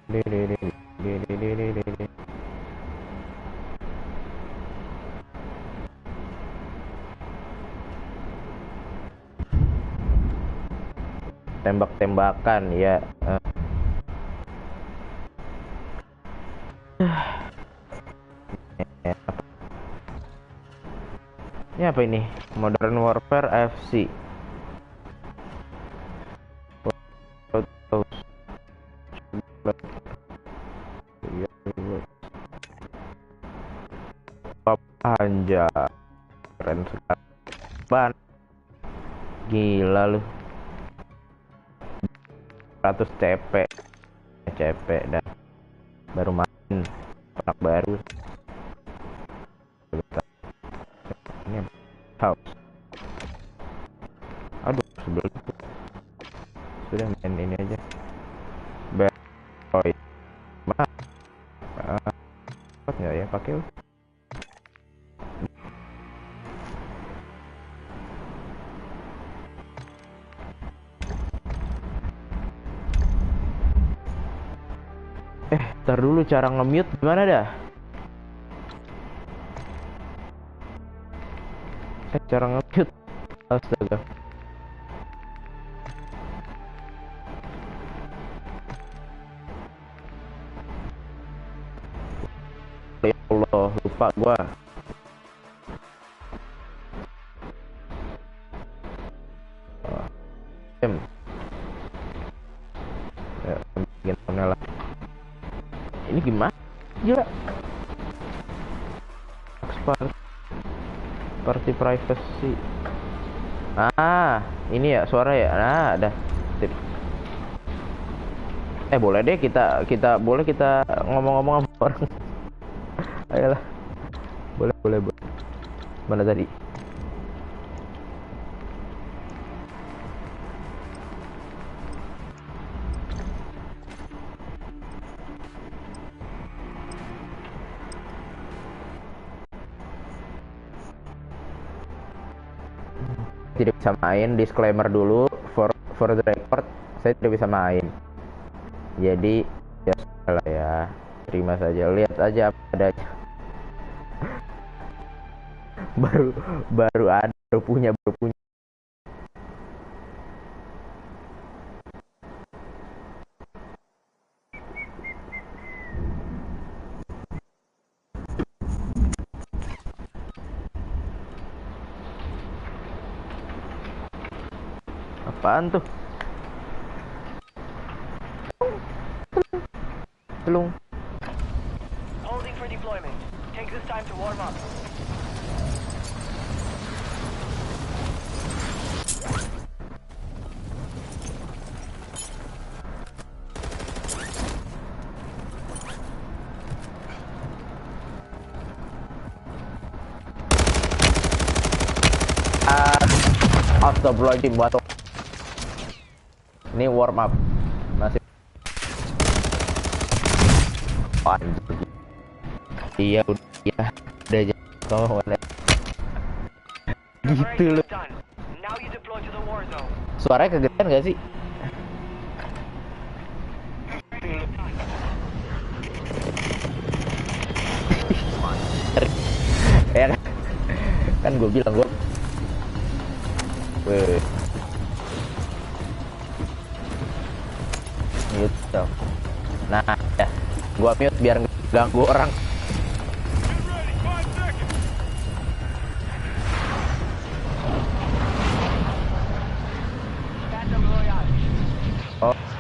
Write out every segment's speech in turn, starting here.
Di, di, di, di, di, di, di, di, di. Tembak-tembakan ya. Ini apa ini? Modern Warfare FC. Anjay, keren sekali. Ban, gila lu. 100 CP dan baru main anak baru. Ini house. Aduh, sebelum sudah main ini aja. Boy, mah, nggak ya pakai? Ntar dulu, cara nge-mute gimana dah? Cara nge-mute. Astaga. Ya Allah, lupa gua. Ya, bikin lah. Ini gimana? Gila. Party privacy. Ini ya suara ya. Nah, ada. Sip. Boleh deh kita boleh kita ngomong-ngomong sama orang. Ayolah. Boleh. Mana tadi? Tidak bisa main, disclaimer dulu for the record, saya tidak bisa main. Jadi ya salah ya, terima saja, lihat aja apa adanya. baru ada, baru punya. Apaan tuh? Belum. Holding for deployment. Take this time to warm up. Astagfirullahaladzim, batuk. Ini warm up. Masih. Anjir. Iya, udah aja. Kau mana? Gitu loh. Suaranya kegedean gak sih? Ya kan gue bilang gue. Mute dong. Nah, ya. Gua mute biar nggak ganggu orang.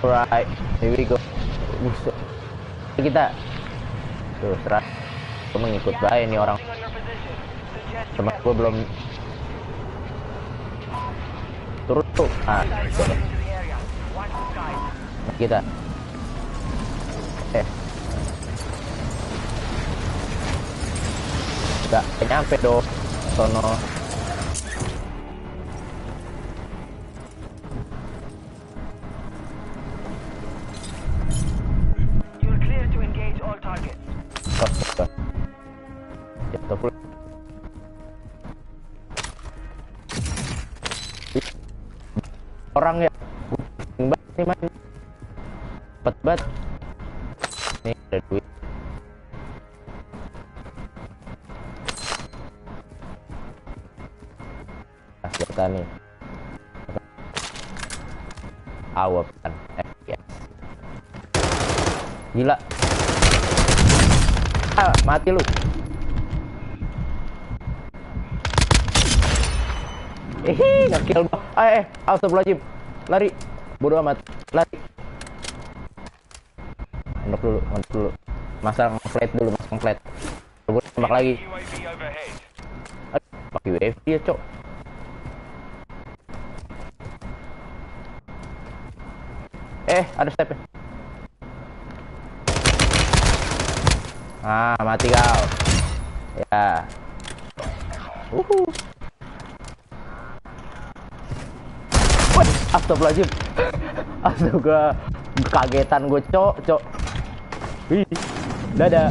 Alright, here we go. Kita tuh serah. Gue mengikut baik nih orang. Teman gue belum turun tuh. Kita nggak nyampe dong sono. Orang ya cepet banget. Nih ada duit. Kita nih. Awapan FPS. Gila. Mati lu. Nge-kill gua. Astagfirullahaladzim. Lari. Bodoh amat. Lari. Ngendok dulu. Masang flat dulu, masang flat. Gue tembak lagi. Pakai UAV ya, cok. Ada stepnya. Mati kau. Ya. Astagfirullahaladzim. Astaga. Kagetan gue, cok. Wih. Dadah.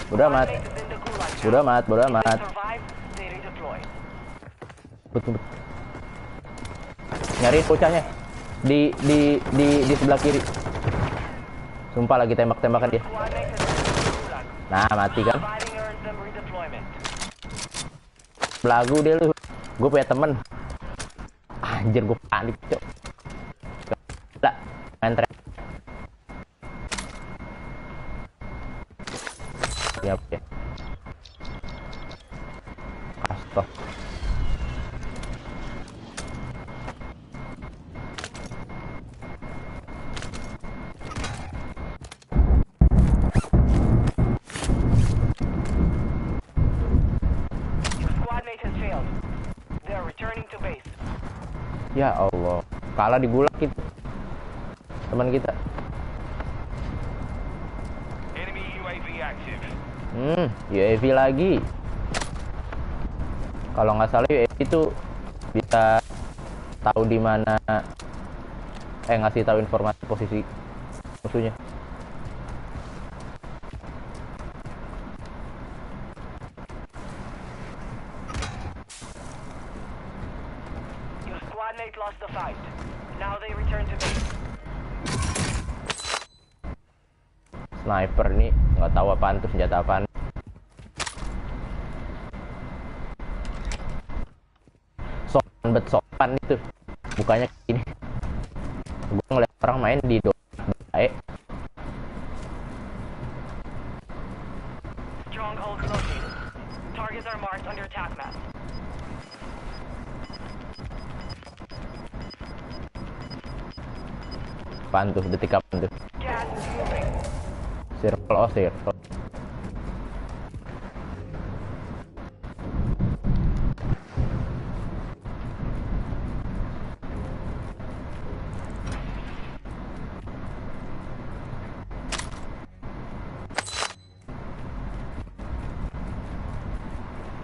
Bodo amat. Betul. Nyari bocahnya. Di sebelah kiri. Sumpah lagi tembak-tembakan dia. Nah, mati kan. Belagu deh lu. Gue punya temen. Anjir, gue panik, cok. Lah, main trap. Ya, oke. Astag. Ya Allah, kalah di gulag itu teman kita. UAV lagi. Kalau nggak salah UAV itu bisa tahu di mana, ngasih tahu informasi posisi musuhnya. Lost the fight. Now they return to base. Sniper nih, nggak tahu apaan tuh, senjata apaan. Sopan itu, bukannya gini. Gue ngeliat orang main di baik. Stronghold located. Targets are marked under attack map. Apaan tuh, detik apaan tuh? Circle, circle.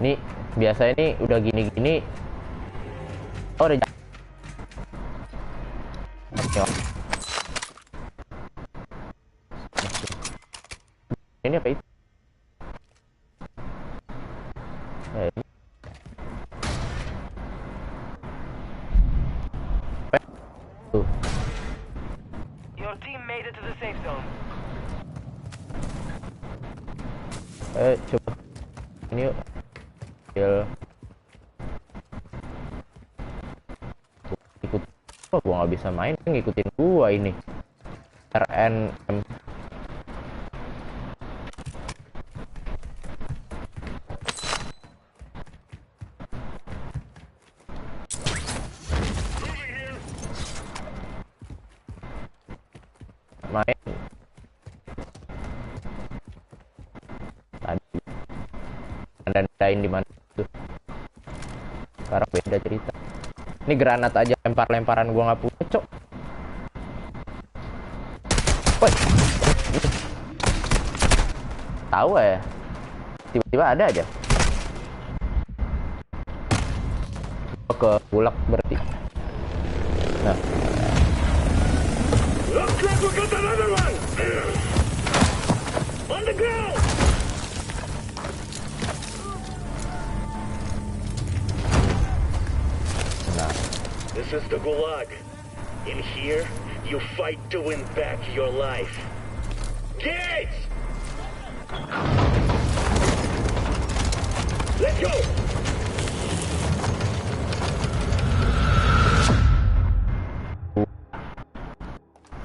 Nih, biasanya nih udah gini-gini. Oh, udah. Oke. Ini apa itu? Ini. Tuh. Your team made it to the safe zone. Coba ini yuk. Ikut. Oh, gua nggak bisa main, ngikutin gua ini. RNM. Main tadi dandain di mana tuh, sekarang beda cerita. Ini granat aja lempar-lemparan gua nggak punya, cok. Woi, tahu ya, tiba-tiba ada aja. Ke bulak berarti. Nah, On the ground! nah. This is the Gulag. In here, you fight to win back your life. Gates!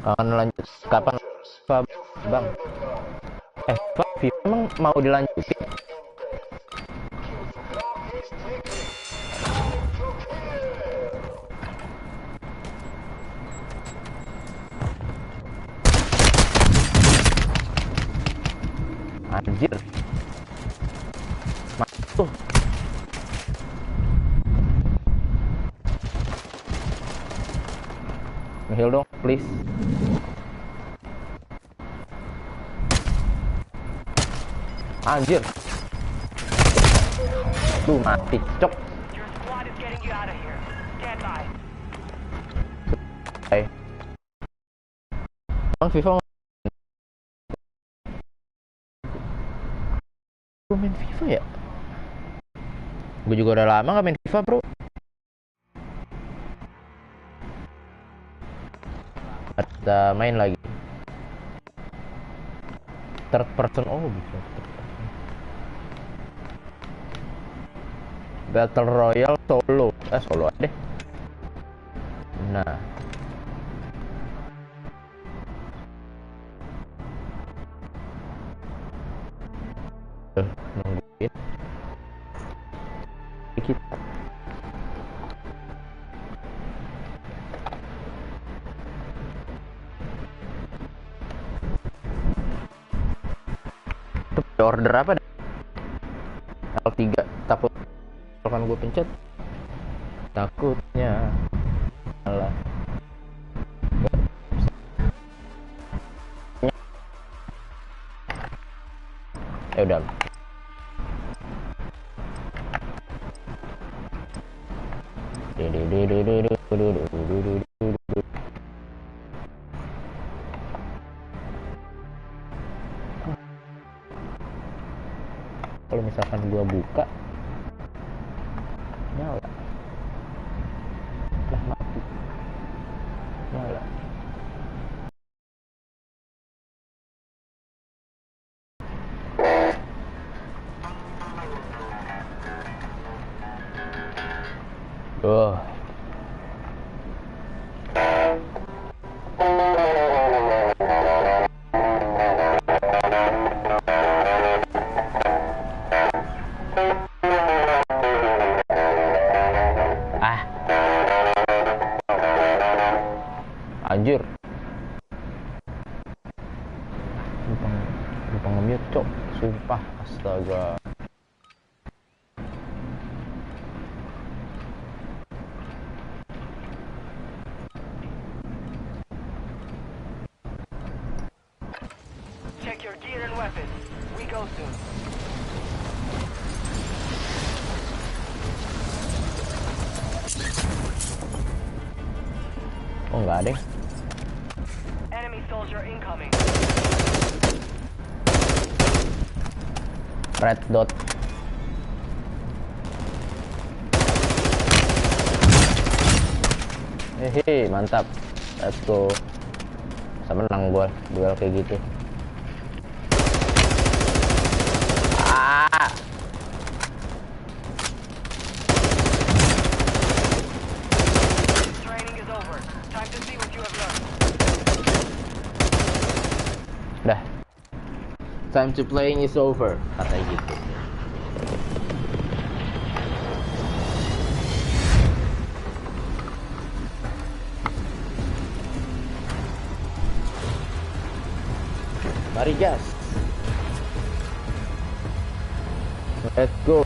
Akan lanjut kapan FIFA, Bang? FIFA emang mau dilanjutin? Anjir. Tuh. Heal dong, please. Anjir. Tuh mati, cok. Your squad is getting you out of here. Stand by. Hey. Bang FIFA gue main FIFA ya? Gue juga udah lama gak main FIFA, bro. Kita main lagi. Third person, oh bisa. Battle Royale solo. Solo aja deh. Nah. Nungguin. Kita. Order apa dah? L3 takut kan gue pencet takutnya malah udah kalau misalkan gua buka nyala lah mati nyala anjir lupa nge-mute cok sumpah astaga Check your gear and weapons. We go soon. oh nggak ada Enemy soldier incoming. red dot hehe mantap let's go bisa menang gua duel kayak gitu Training is over. Time to see what you have learned. dah time to playing is over katanya gitu mari gas let's go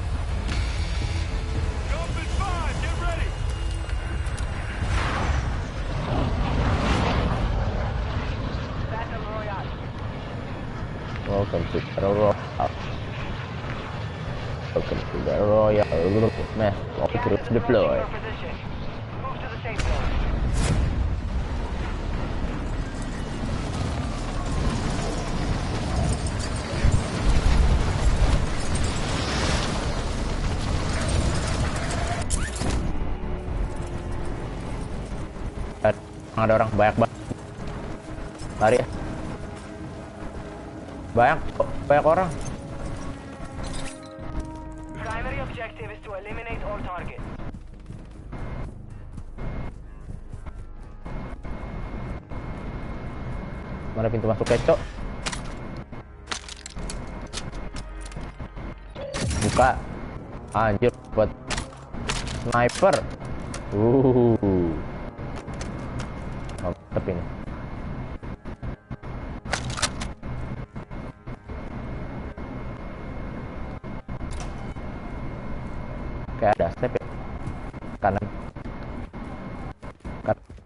Battle Royale. welcome to Battle Royale welcome to Battle Royale group match all troops deployed Your position. Move to the safe zone. ada orang banyak banget lari ya banyak orang Primary objective is to eliminate all targets. Mana pintu masuknya, Cok? Buka. Anjir, buat sniper. Mantep ini. Kayak ada step ya. Kanan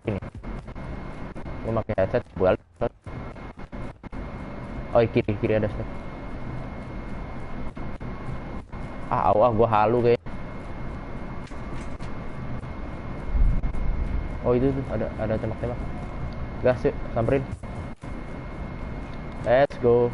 ini. Gue pakai headset balik. Oh, kiri ada step. Gue halu kayak. Oh, itu tuh ada tembak-tembak. Gas yuk, samperin. Let's go.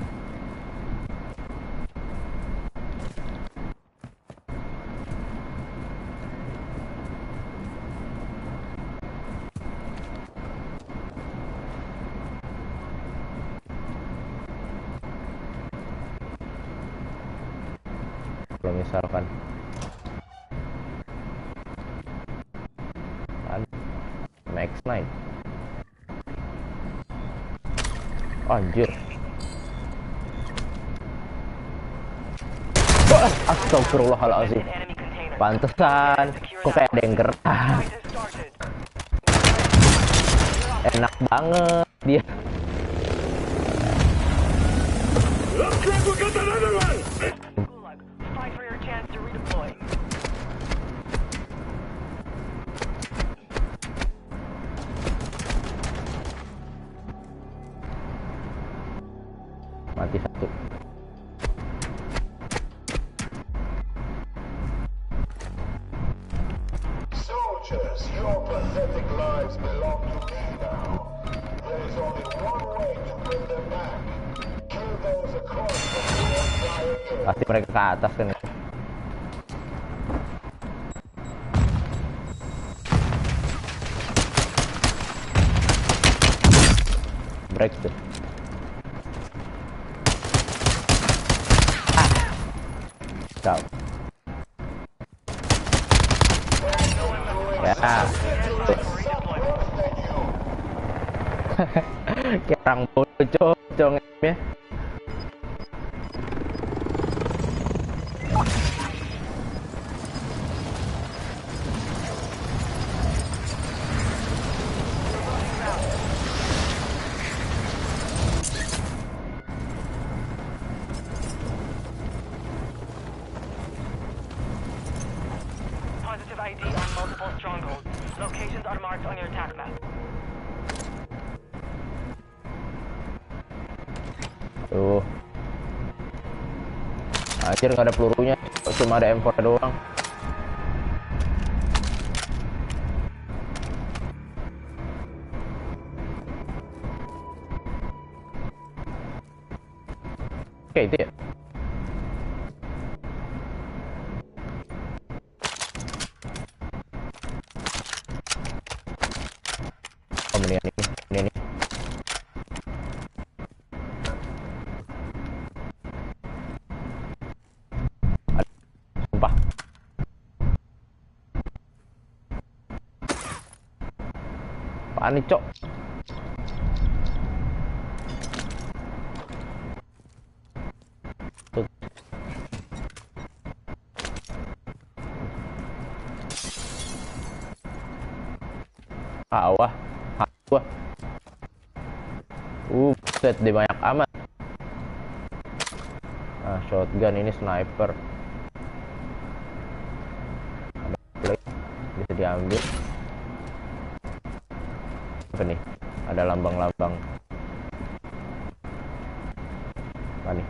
Kalau misalkan Max 9 anjir. Astagfirullahaladzim. Enemy container. Pantesan kok kayak ada yang gerak. Fight has started. Enak banget dia. Look, crap, we got another one! Gulag. Fight for your chance to redeploy. Mati satu. Soldiers, your pathetic lives belong to me now. There is only one way to bring them back. Kill those across from the entire earth. Pasti mereka ke atas kan. Break tuh. Kau. Ya. Kayak orang bodoh, congnya. Positive ID on multiple strongholds. Locations are marked on your attack map. Tuh. Anjir, nggak ada pelurunya, cuma ada M4 doang. Oke, itu ya. Oh, ini. Sumpah. Apaan nih, Cok? Tuh. Wah. Gua. Set di banyak amat. Nah, shotgun ini sniper. Ada plate bisa diambil. Apa nih? Ada lambang-lambang. Apa nih?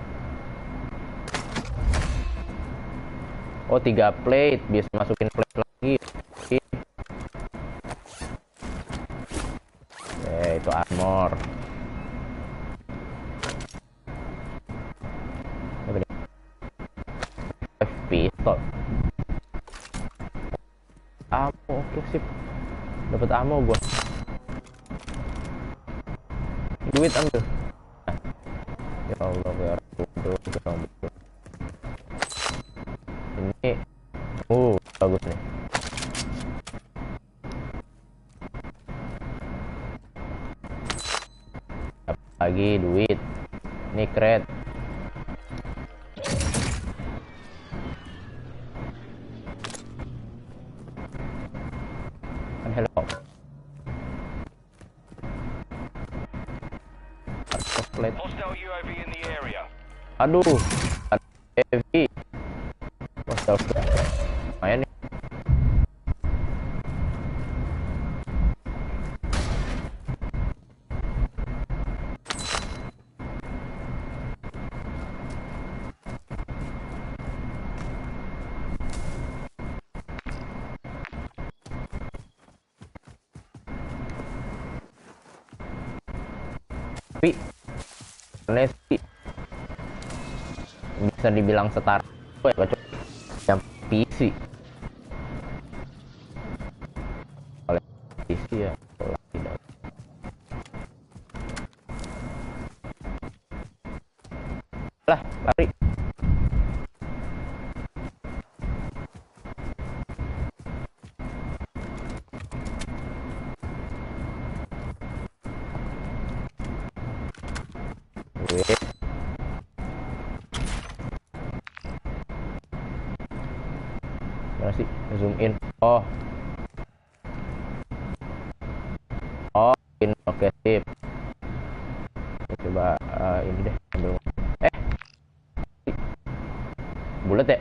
Oh, 3 plate, bisa masukin plate lagi. Itu armor. Apa nih? Pistol. Ammo, oke sip. Dapat ammo gua. Duit ambil. Ya Allah, ya Rabbul. Ini bagus nih. Apa lagi lagi duit. Ini crate. Hello. Hostile UAV in the area. Aduh, heavy. Hostile flight. Lumayan nih. Tapi aneh sih, bisa dibilang setara ya, kecuali yang PC. Oleh PC ya tidak. Lah lari. Mana sih? Zoom in. Oh, in. Oke, sip. Coba ini deh ambil. Bulat ya?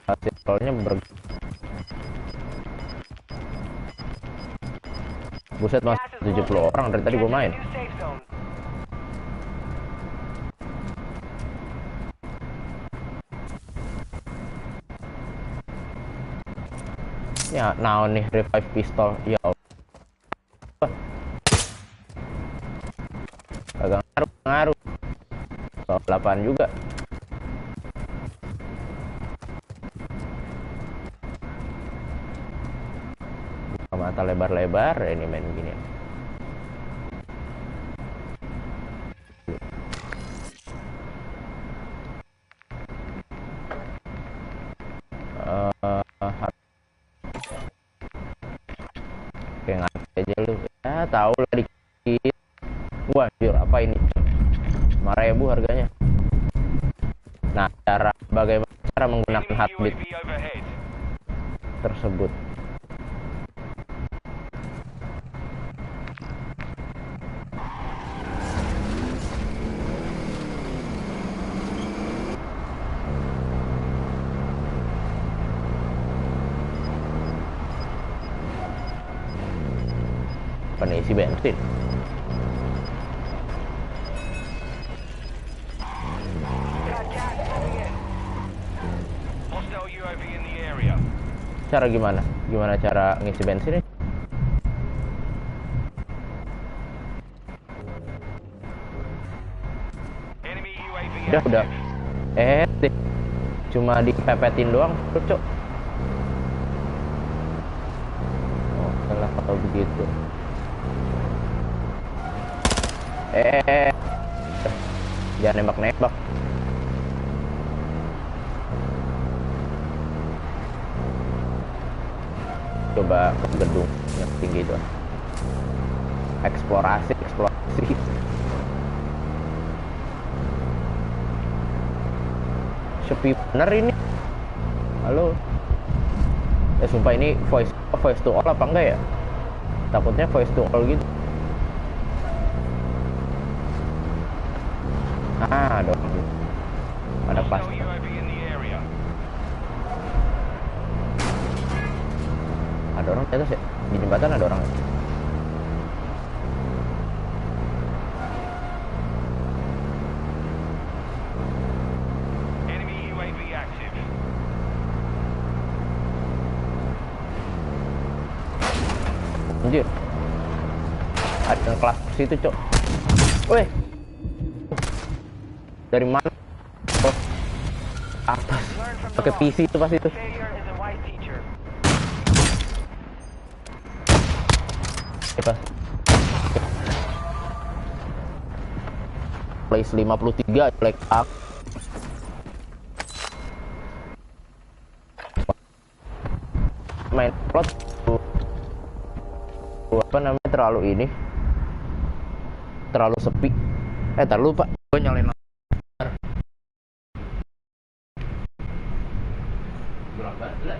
Hasil rollnya buset mas, 70 orang dari tadi gue main. New safe zone. Ya, naon nih revive pistol. Ya Allah. Agak ngaruh. 8 juga. Buka mata lebar-lebar ini main gini. Kayak ngapain aja lu ya, tahu lah dikit. Wah anjir, apa ini 5.000 harganya. Nah, bagaimana cara menggunakan Enemy heartbeat UAV overhead. tersebut? Isi bensin. Got gas moving in. Hostile UAV in the area. Cara gimana? Gimana cara ngisi bensin? Enemy UAV Udah. active. Cuma dipepetin doang, cocok. Oh, salah kalau begitu. Jangan nembak-nembak. Coba ke gedung yang tinggi itu. Eksplorasi. Sepi bener ini. Halo. Sumpah ini voice to all apa enggak ya? Takutnya voice to all gitu. Ada pas. Hostile UAV in the area. Ada orang di atas ya? Di jembatan ada orang. Enemy UAV active. Anjir. Ada kelas situ, Cok. Weh. Dari mana? Oh. Atas. Pakai PC itu pas itu. Failure is a wise teacher. Pas. Place 53 jelek up. Main plot apa namanya terlalu sepi. Tar lupa gue nyalain berapa lah.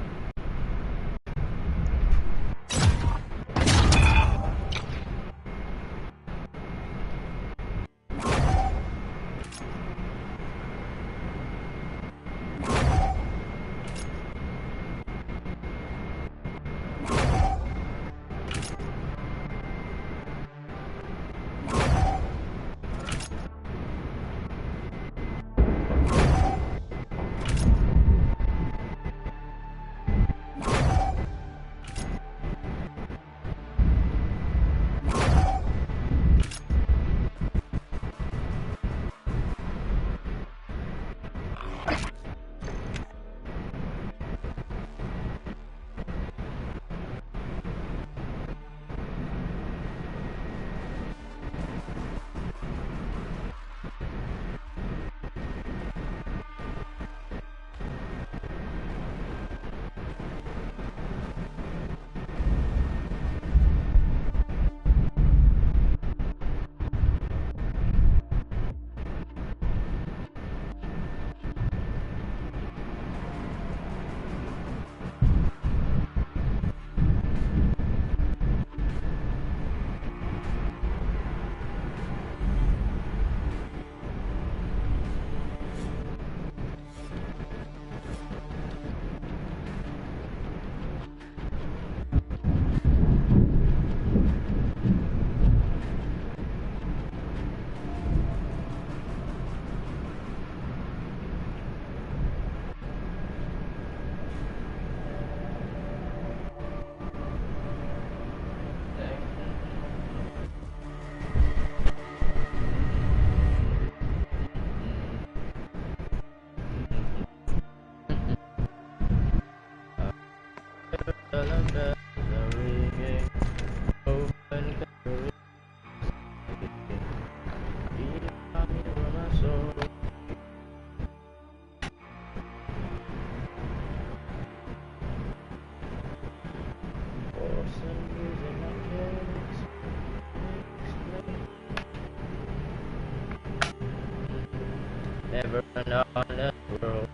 Never on the world.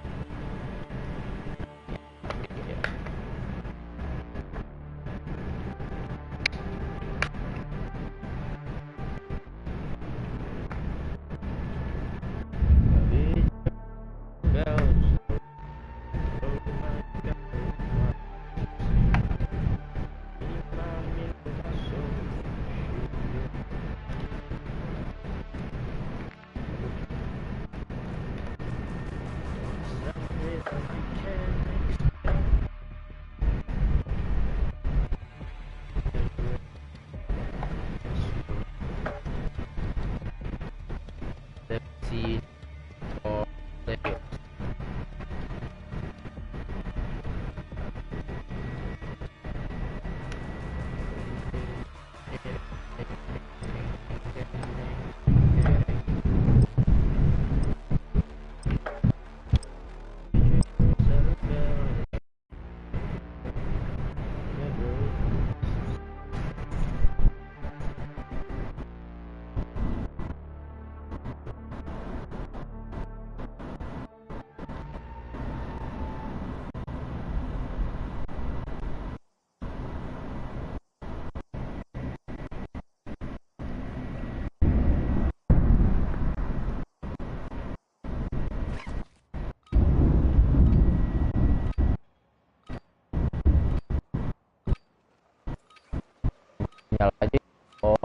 Nyala aja. Oh,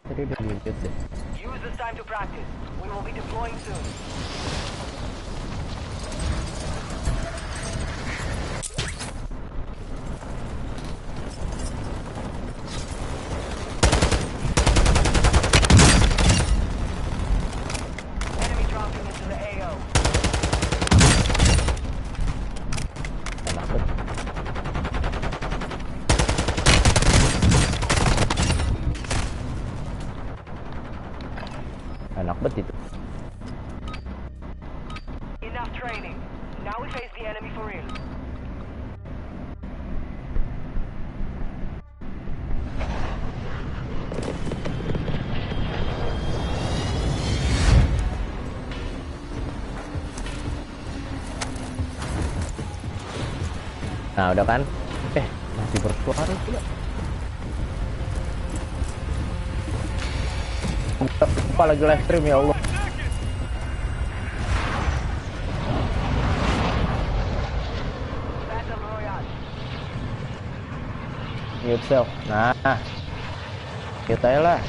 tadi udah mute deh. Use this time to practice. We will be deploying soon. Enemy dropping into the AO. Enak banget. Enak banget itu. Enough training. Now we face the enemy for real. Nah, udah kan? Masih bersuara pula. Lupa lagi live stream, ya Allah. Battle Royale. Mute self. Nah, kita lah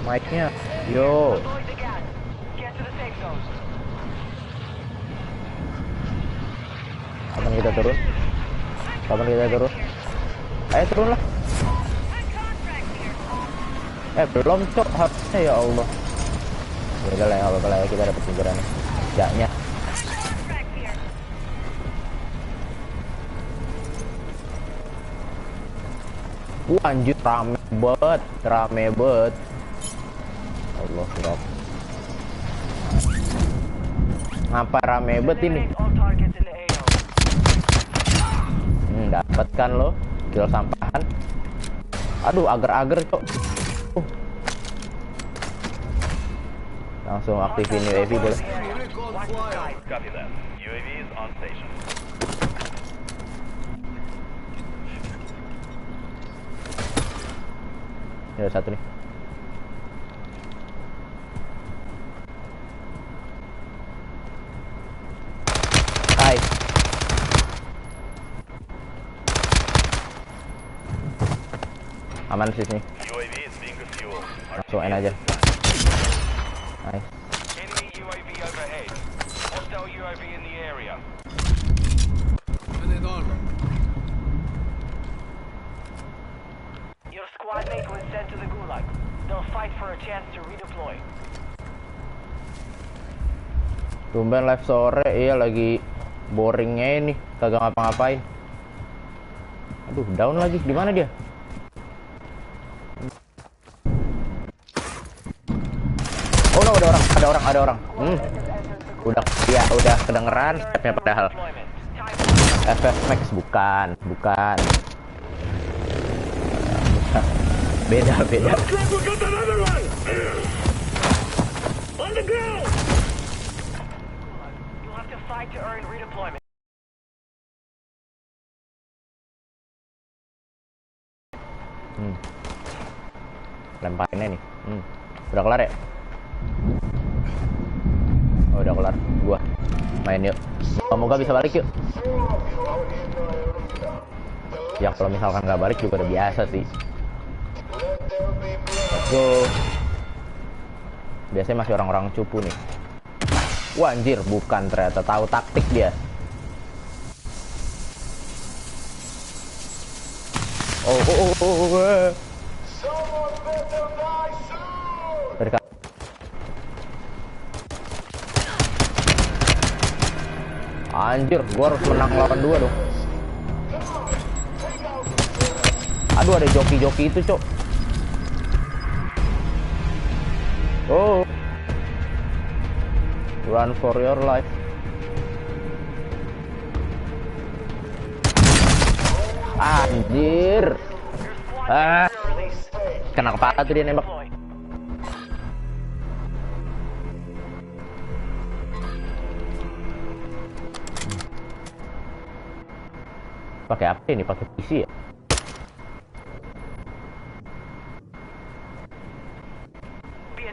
mic-nya. Yo. Avoid the gas. Get to the safe zone. Kapan kita turun? Ayo turun lah. Belum cok harusnya, ya Allah. Udah lah, apa lah, kita dapat pinggiran. Jaknya. Anjir, rame bet. Allah, surat. Ngapa rame bet ini? All targets in the AO. Dapat kan lo kill sampahan. Aduh, agar-agar cok. Langsung aktifin UAV boleh. Watch the skies. Copy that. UAV is on station. Ini ada satu nih. Hai. Aman sih sini. UAV is being refueled. Langsung N aja. Nice. Enemy UAV overhead. Hostile UAV in the area. Your squad mate was sent to the gulag. They'll fight for a chance to redeploy. Tumben live sore, iya lagi boringnya ini, kagak ngapa-ngapain. Aduh, down lagi. Di mana dia? Oh no, ada orang. Udah kedengeran stepnya padahal. Deployment. Time. FF Max bukan. Beda. Looks like we got another one! On the ground! You'll have to fight to earn redeployment. Lemparinnya nih. Udah kelar ya? Oh, udah kelar. Gua main yuk. Semoga bisa balik yuk. Ya kalau misalkan nggak balik juga udah biasa sih. Let's go. Biasanya masih orang-orang cupu nih. Wah, anjir, bukan, ternyata tahu taktik dia. Oh. Someone better die soon! Dari Anjir, gua harus menang lawan 2 dong. Aduh, ada joki-joki itu, cok. Oh. Run for your life. Anjir. Kena kepala tuh dia nembak. Pakai apa ini? Pakai PC ya?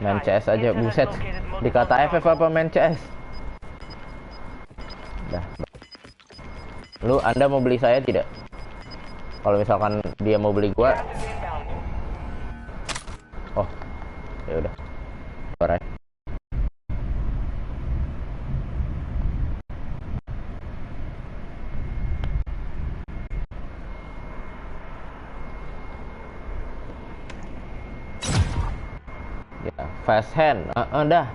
Main CS aja, buset. Dikata FF apa main CS? Dah. Anda mau beli saya tidak? Kalau misalkan dia mau beli gua. Oh. Ya udah. Alright. Fast hand, dah.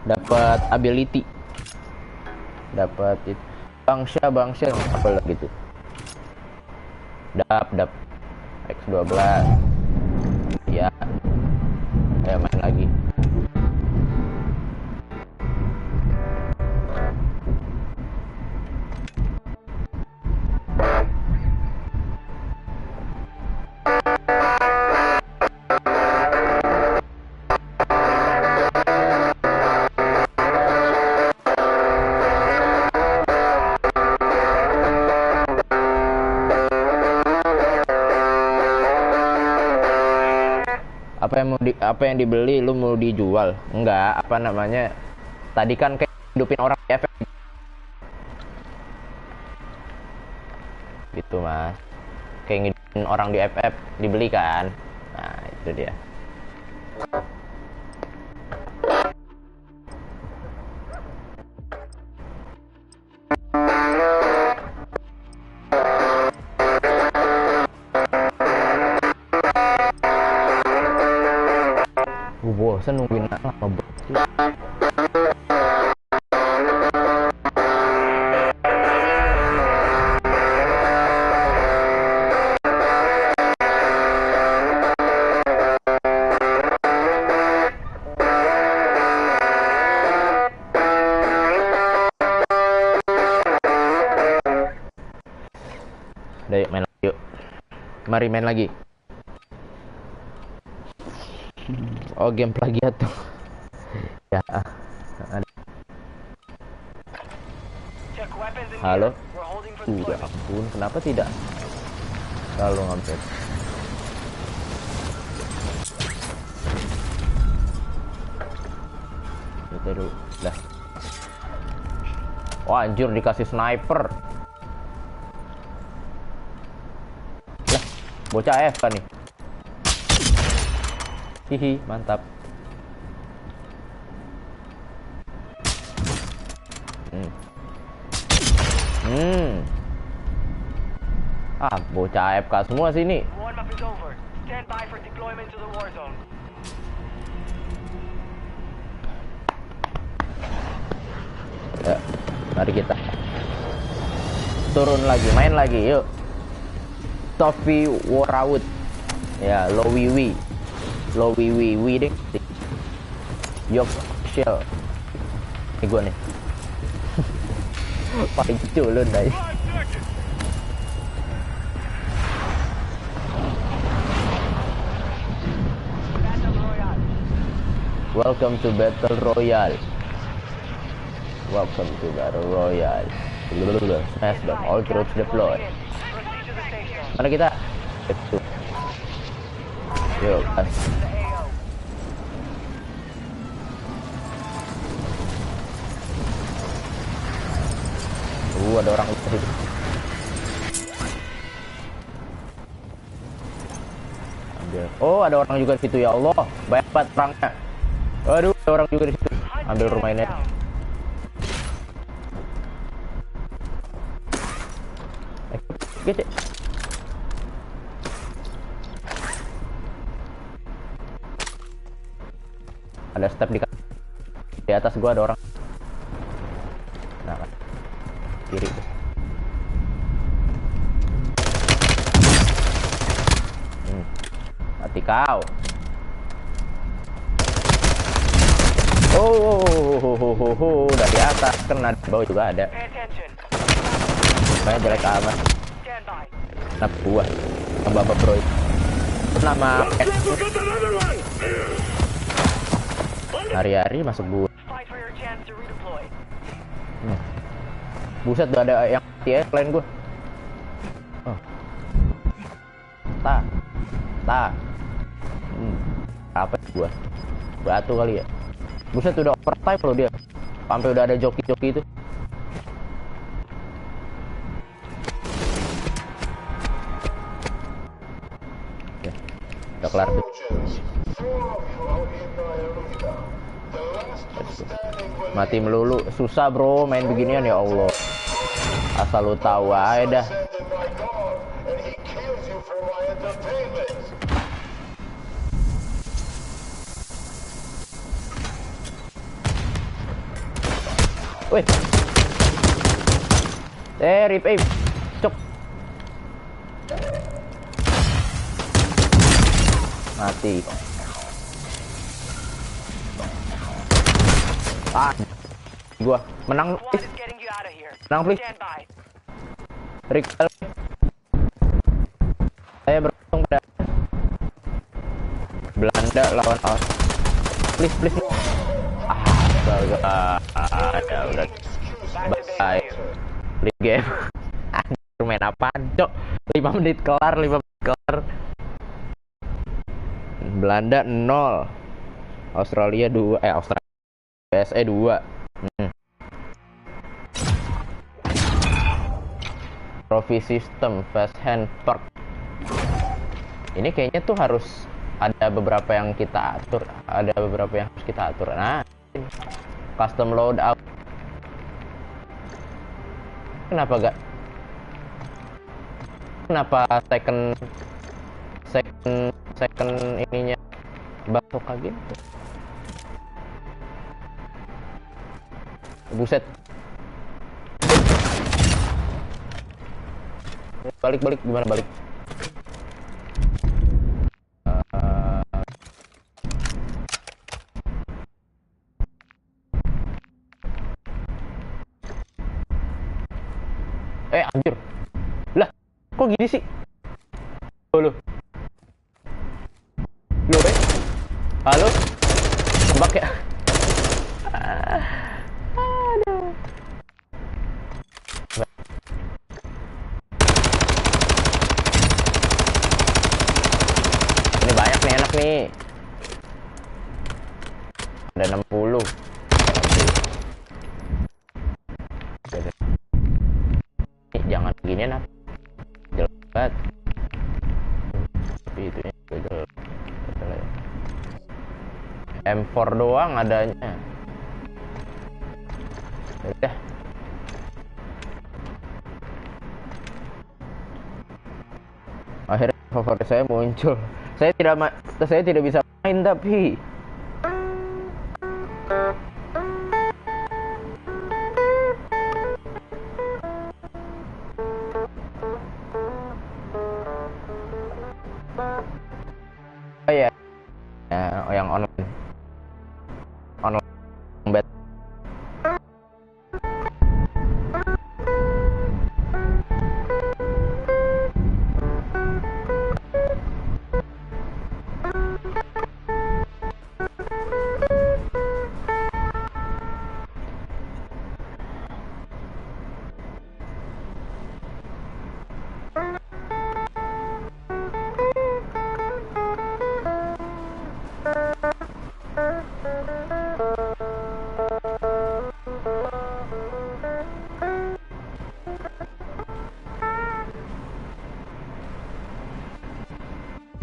Dapat ability, dapat itu bangsa apa lagi gitu. Dap X12 ya. Ayo main lagi. Apa yang dibeli lu mau dijual? Enggak, apa namanya? Tadi kan kayak hidupin orang di FF. Gitu, Mas. Kayak ngidupin orang di FF dibeli kan? Nah, itu dia. Gue bosen nungguin lama banget. Udah yuk main lagi yuk. Mari main lagi. Oh, game plagiat tuh. Ya. Check weapons in Halo. here. We're holding for Ya deployment. ampun, kenapa tidak? Selalu ngampet. Kita dulu. Dah. Wah, anjir dikasih sniper. Lah, bocah AFK nih. Hihi, mantap. Ah, bocah AFK semua sini. Warm up is over. Stand by for deployment to the war zone. Ya, mari kita turun lagi, main lagi, yuk. Topi Warawut. Ya, Lowiwi deh. Yok Shell. Ini gua nih. Paling culun dah. Battle Royale. Welcome to Battle Royale. Welcome to Battle Royale. Smash them, all troops deploy. Proceed to the station. Mana kita? Itu. Yuk, kan. The AO. Ada orang di situ. Ambil. Oh, ada orang juga di situ, ya Allah. Banyak banget orangnya. Aduh, ada orang juga di situ. Ambil rumah ini. Gede. Ada step di atas gua, ada orang. Nah, kan. Kiri. Mati kau. Oh, dari atas kena, di bawah juga ada. Pay attention. Banyak jelek amat. Stand by. Kenapa gua? Sama Bapak Bro. Nama Look at another one! hari-hari masuk gua. Fight for your chance to redeploy. Buset, udah ada yang mati ya selain gua. Oh. Apa gua? Batu kali ya. Buset, udah overtime loh dia. Sampai udah ada joki-joki itu. Oke. Udah kelar tuh. Soldiers, 4 of you out in my arena. The last two standing will Mati melulu. Susah bro main beginian, ya Allah. Asal lu tahu aja dah. send in my guard, and he kills you for my entertainment. Wih. Rip aim. Cok. Mati. Ah. Gua menang, Squad please. is getting you out of here. Menang, please. Stand by. Rick. Saya beruntung pada Belanda lawan Austria. Please. Astaga. Udah. Bye. Leave game. Anjir, main apaan, Cok? 5 menit kelar. Belanda 0, Australia 2, Australia USA 2. Trophy system, fast hand torque. Ini kayaknya tuh harus ada beberapa yang kita atur, Nah, custom loadout. Kenapa second ininya bazooka gitu? Buset. Balik gimana balik? Anjir. Lah, kok gini sih? Halo. Halo? Tembak ya? Aduh. Ini banyak nih, enak nih. Ada 60. Jangan gini nak. Jelek banget. Tapi itu ya jelek. M4 doang adanya. Udah. Akhirnya favorit saya muncul. Saya tidak bisa main tapi yang online bet.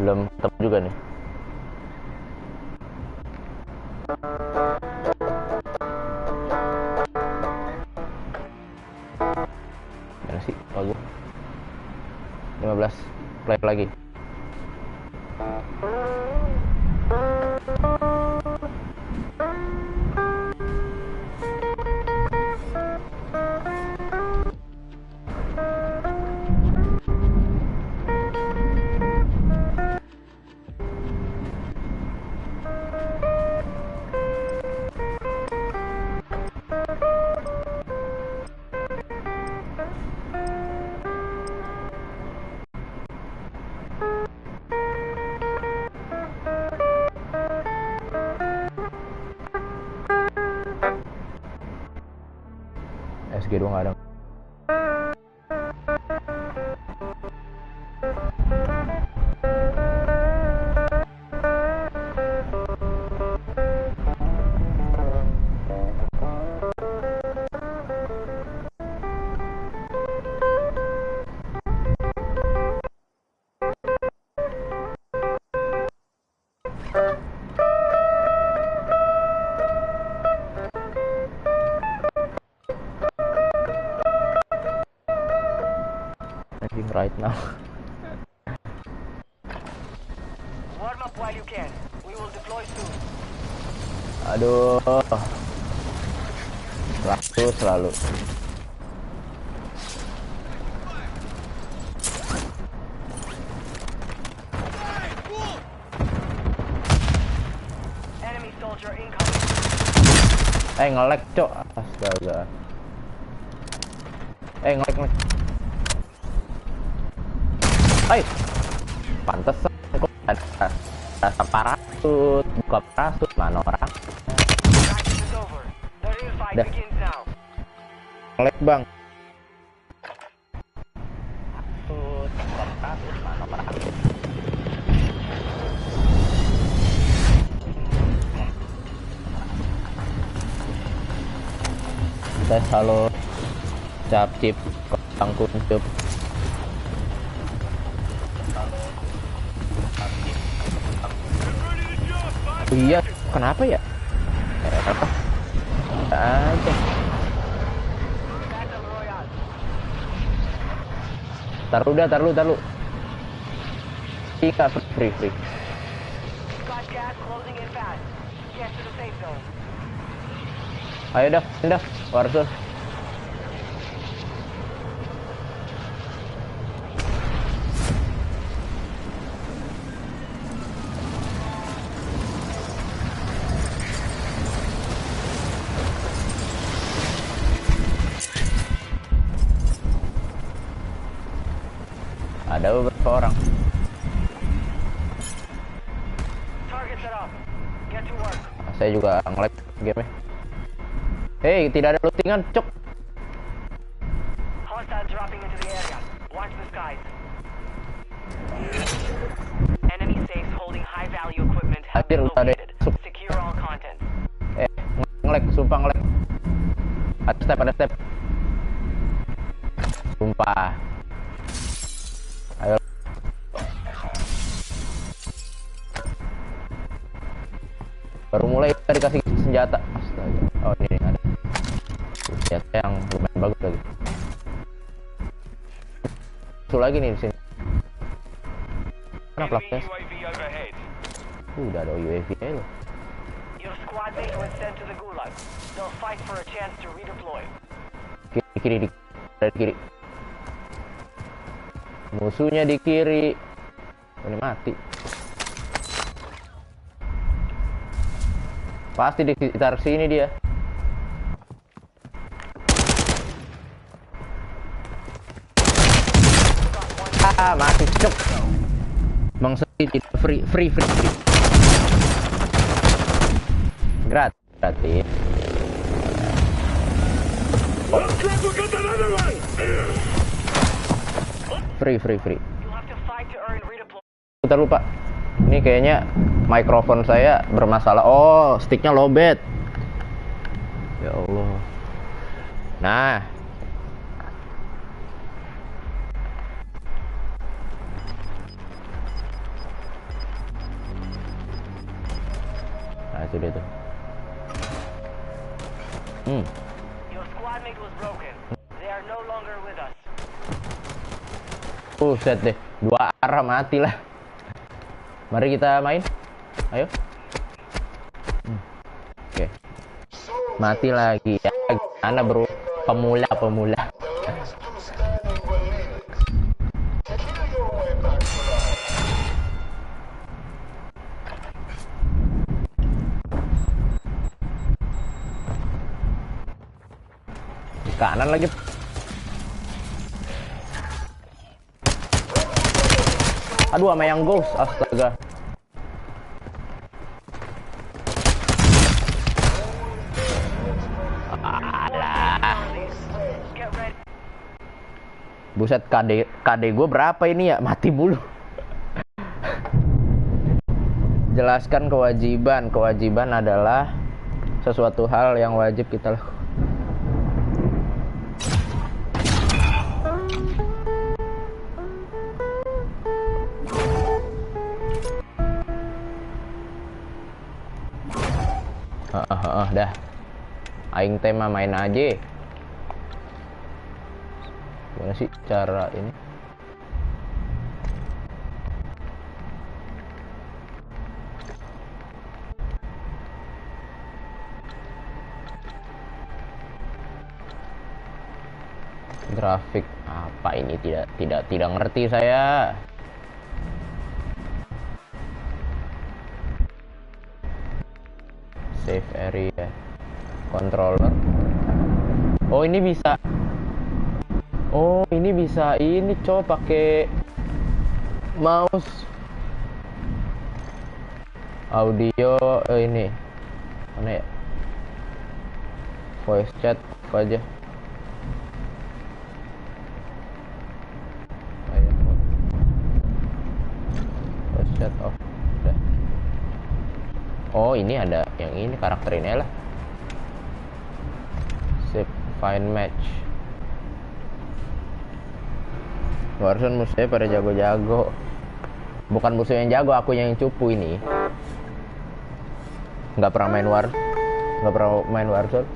Belum ketemu juga nih. Mana sih lagu? 15 play lagi. SG 2 nggak ada. Right now. Warm up while you can. We will deploy soon. Aduh. Selalu. Enemy soldier incoming. Nge-lag, cok. Astaga. Nge-lag. Pantesan kok ada rasa parasut, buka parasut, mana orang? Practice is over. The real fight Dah. begins now. Nge-lag bang. Buka parasut, mana orang? tes halo. Cap cip kang kuncup. Oh iya, kenapa ya? Apa? Aja. Taruh. Ika free. Got gas closing in fast. Get to the safe zone. Ayo dah, pindah. Warzone. Ada beberapa orang. Target set up. Get to work. Saya juga nge-lag game-nya. Hei, tidak ada lootingan, cok. Hostiles dropping into the area. Watch the skies. Enemy safes holding high value equipment have been Hadir, ada located. masuk. Secure all content. Nge-lag, sumpah nge-lag. Ada step. Sumpah. Ayo. Baru mulai dikasih senjata. Astaga. Oh, ini ada. Senjata yang lumayan bagus lagi. Musuh lagi nih di sini. Mana Enemy plaknya? UAV overhead. Udah ada UAV nya loh. Your squad mate was sent to the gulag. They'll fight for a chance to redeploy. Kiri. Ada di kiri. Musuhnya di kiri. Ini mati. Pasti di sekitar sini dia. Mati cok. Bang sedikit free. Gratis. Looks like we got another one! Free. You'll have to fight to earn redeploy. Kita lupa. Ini kayaknya mikrofon saya bermasalah. Oh, sticknya lowbat. Ya Allah. Nah. Nah, itu dia tuh. Your squad mate was broken. They are no longer with us. Set deh. Dua arah mati lah. Mari kita main. Ayo. Oke. Mati lagi ya. Gimana bro? Pemula. Those two standing will lead it. Kill your way back to life. Di kanan lagi. Aduh, sama yang ghost. Astaga. Get ready. Buset, KD gue berapa ini ya? Mati mulu. Jelaskan kewajiban. Kewajiban adalah sesuatu hal yang wajib kita lakukan. Dah. Aing tema main aja. Gimana sih cara ini? Grafik apa ini? Tidak ngerti saya. Save area controller. Oh, ini bisa. Oh, ini bisa ini coba pakai mouse. Audio ini. Mana ya? Voice chat apa aja. Ayo. Voice chat off. Udah. Oh, ini ada yang ini karakter ini lah. Save Find match. Warzone musuhnya pada jago-jago. Bukan musuh yang jago, aku yang cupu ini. Nggak pernah main Warzone.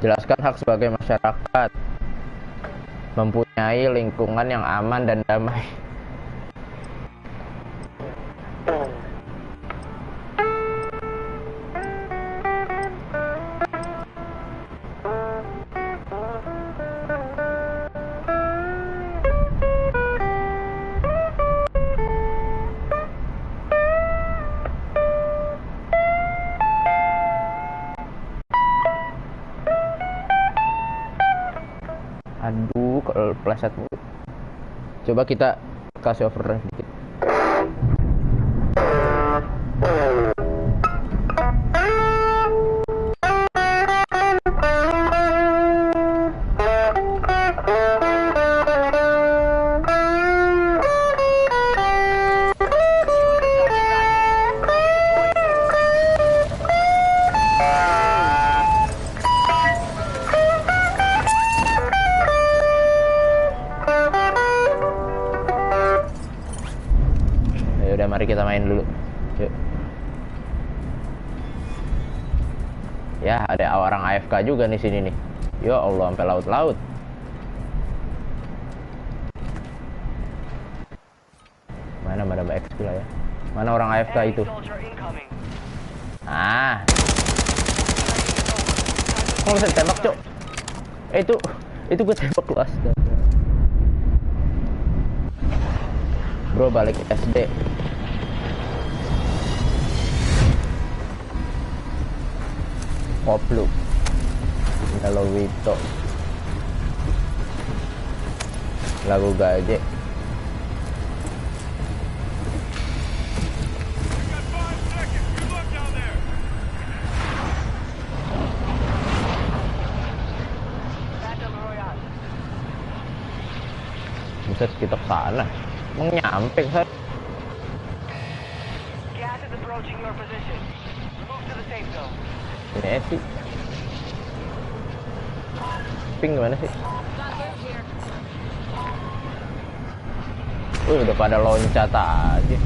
Jelaskan hak sebagai masyarakat mempunyai lingkungan yang aman dan damai. Aduh, kalau pleset mulu. Coba kita kasih overdrive dikit. Udah, mari kita main dulu. Yuk. Ya, ada orang AFK juga nih sini nih. Ya Allah, sampai laut-laut. Mana Mbak XP lah ya. Mana orang AFK itu? Ah. Kok bisa ditembak, Cok? Itu gue tembak lu, astaga. Bro, balik ke SD. Koplu. Halo Wito. Lagu gaje. Buset, kita ke sana. Nyampe kan? Ini sih. Ping gimana sih? Udah pada loncat aja.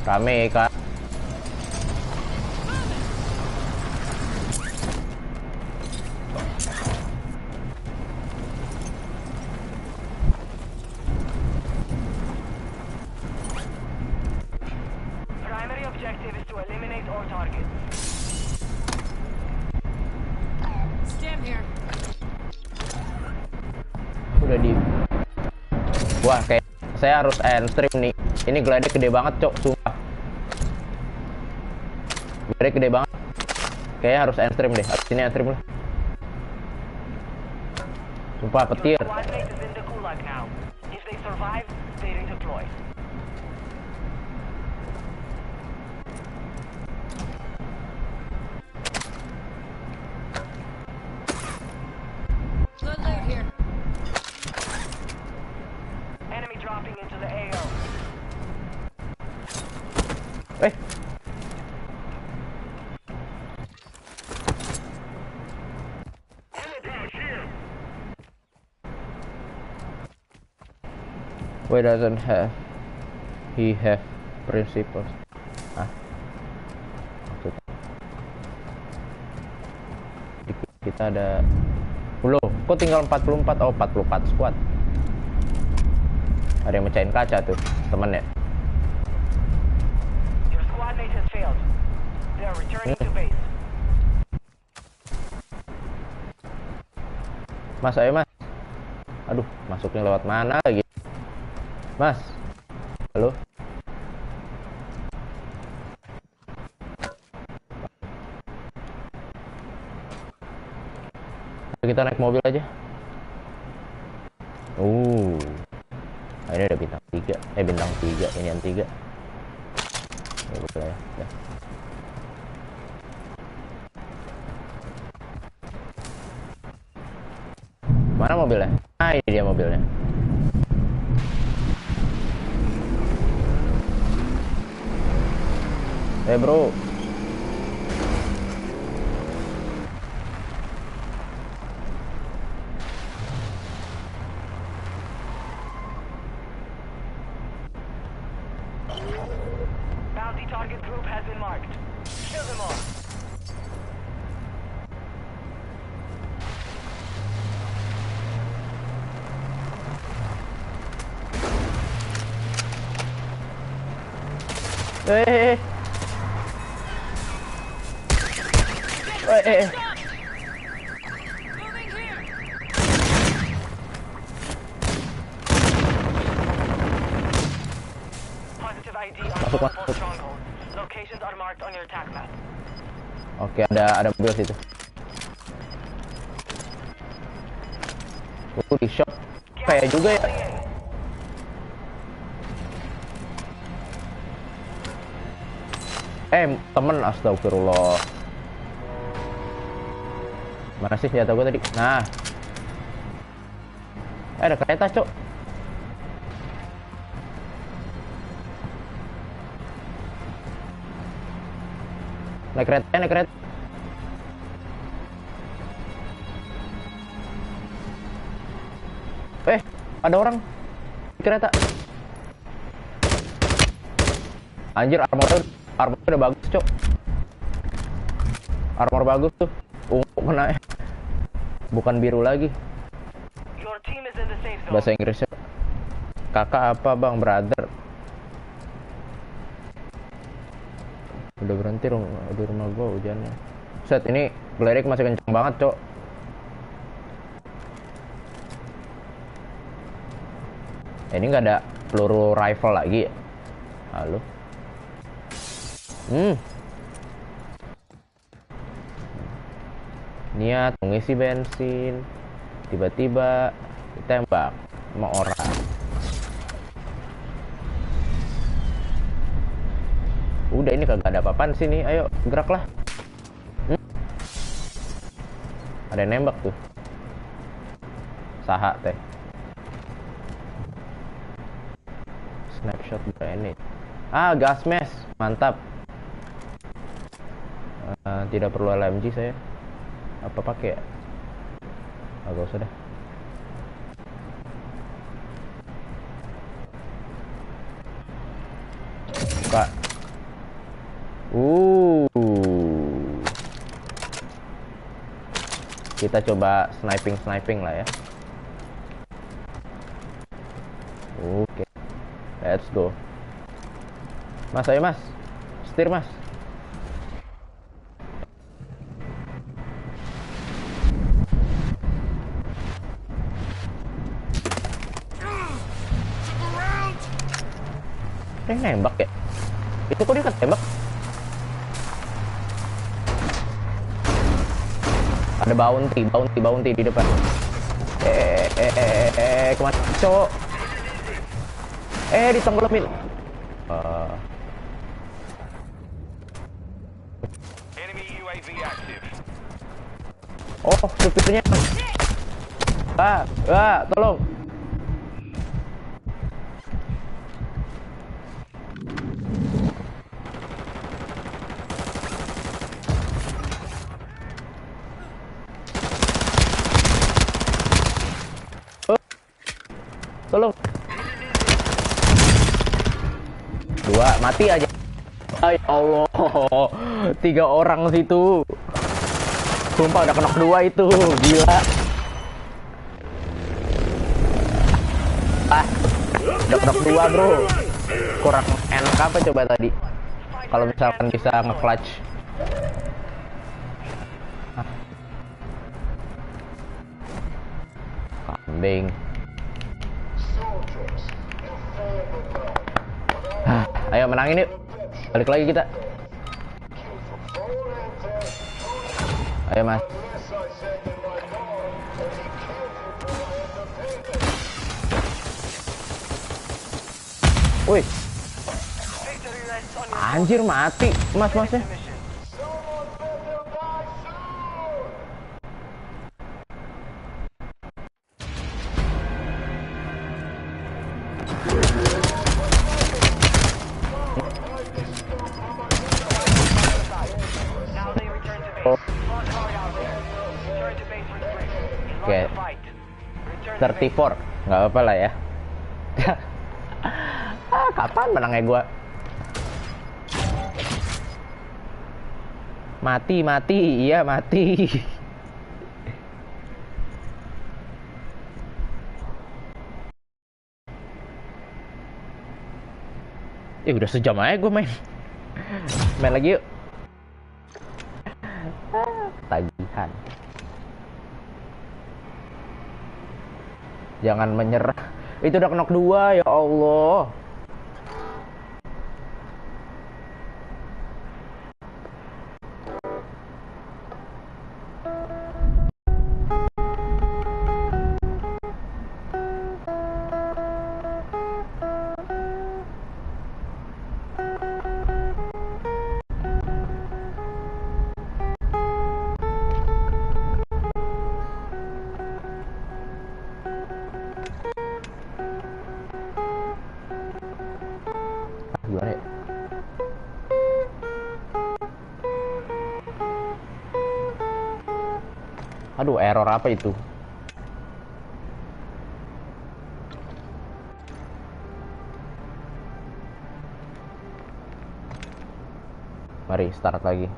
Rame Kak. Primary objective is to eliminate all targets. Stand here. Udah di. Wah, kayak saya harus end stream nih. Ini glide gede banget, Cok, sumpah. Glide gede banget. Kayaknya harus end stream deh. Abis ini end stream lah. Sumpah, petir. Good loot here. Enemy dropping into the AO. Why doesn't he have principles? Ah, maksudnya kita ada. Loh, kok tinggal 44? Oh, 44 squad. Ada yang mecahin kaca tuh, temen ya. Your squad mate has failed. They are returning to base. Mas, ayo mas. Aduh, masuknya lewat mana lagi? Mas, halo. Kita naik mobil aja. Nah, ini ada bintang 3. Bintang 3, ini yang 3. Ya betul ya. Ya. Mana mobilnya? Ah, ini dia mobilnya. Bro. Bounty target group has been marked. Kill them all. Moving here. Positive ID on Masuk, multiple masuk. strongholds. Locations are marked on your attack map. Oke, ada mobil situ. Di shop kayak juga ya. Temen, astagfirullah. Mana sih senjata gue tadi? Nah. Ada kereta, Cok. Naik kereta. Ada orang di kereta. Anjir, armor udah bagus, Cok. Armor bagus tuh. Ungu kena ya. Bukan biru lagi. Your team is in the safe zone. Bahasa Inggrisnya. Kakak apa, Bang? Brother. Udah berhenti di rumah gua hujannya. Set, ini gelerik masih kencang banget, Cok. Ini nggak ada peluru rifle lagi ya? Halo? Niat mengisi bensin, tiba-tiba ditembak sama orang. Udah, ini kagak ada apa-apaan sini. Ayo geraklah. Ada yang nembak tuh. Saha teh. Snapshot grenade. Gas mask, mantap. Tidak perlu LMG saya. Apa pakai ya? Gak usah dah. Buka. Kita coba sniping lah ya. Oke. Let's go. Mas, ayo mas. Setir mas. Nembak ya? Itu kok dia ketembak? Ada bounty di depan. Kemana, Cok? Ditenggelamin. Enemy UAV active. Oh, supirnya. Tolong. Tolong. 2 mati aja. Ya Allah. 3 orang situ. Sumpah udah kena 2 itu. Gila. Udah kena 2, bro. Kurang enak apa coba tadi? Kalau misalkan bisa nge-clutch. kambing. Soldiers, you failed the man. Ayo menangin yuk. Balik lagi kita. Killed for foreign intel, Ayo mas. unless I send in my dog and he kills you for my entertainment. Wih, Victory rests on your anjir mati mas-masnya. mission. Someone better die soon! Now they return to base. Front guard out there. Return to base for the bridge. You've Okay. lost the fight. Return to base. 34, nggak apa-apa lah ya. Kapan menangnya gua? Mati, iya mati. Udah sejam aja gue main. Main lagi yuk. Tagihan. Jangan menyerah. Itu udah knock 2 ya Allah. Gimana ya? Aduh, error apa itu? Mari start lagi.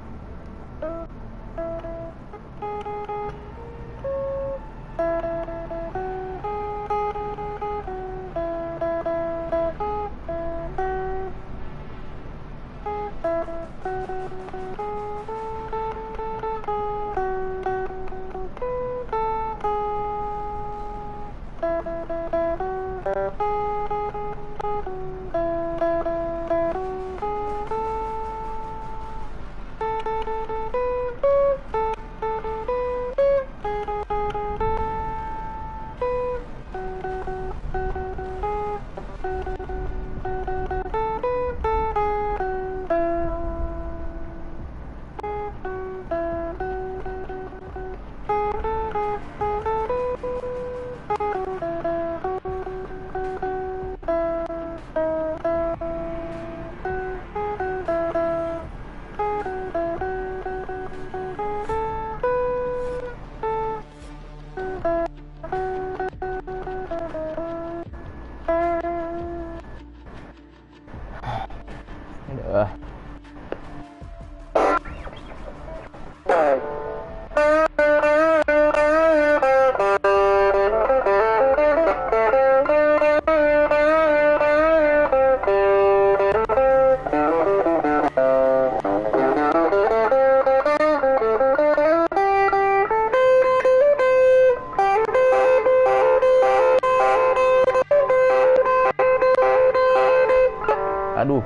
Aduh. Aduh.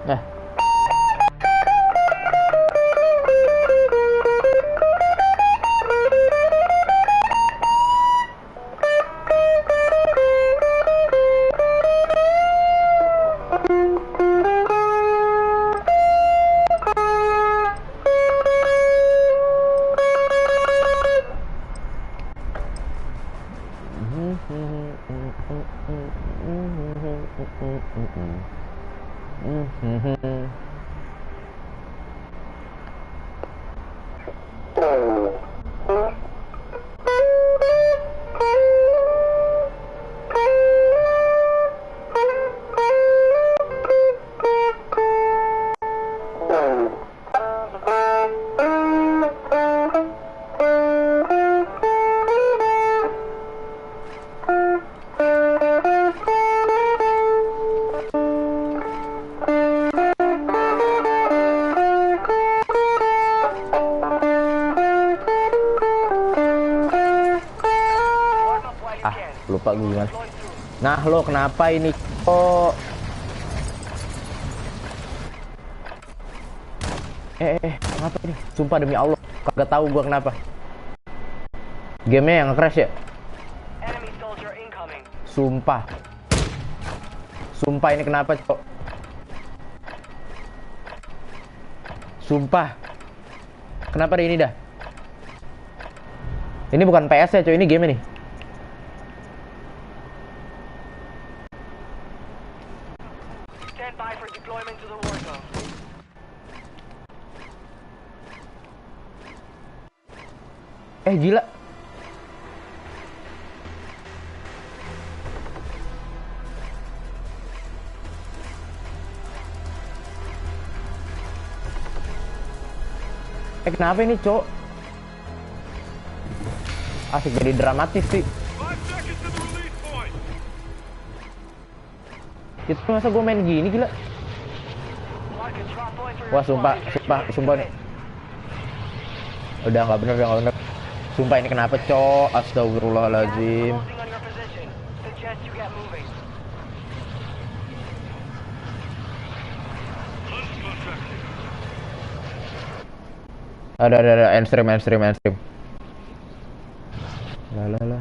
Eh. lupa gue gimana. Nah lo kenapa ini kok? Kenapa ini? Sumpah demi Allah, kagak tahu gua kenapa. Gamenya yang crash ya? Enemy soldier incoming. Sumpah. Sumpah ini kenapa, Cok? Sumpah. Kenapa ini dah? Ini bukan PS ya, Cok, ini game nih. Stand by for deployment to the war zone. Gila. Kenapa ini, Cok? Asik jadi dramatis sih. 5 seconds to the release point. Itu masa gue main gini, gila. Mark a drop point for your Wah, sumpah squad. nih. Udah nggak bener. Sumpah ini kenapa, Cok? Astagfirullahaladzim. Closing on your position. Suggest you get moving. Ada, endstream. Lah.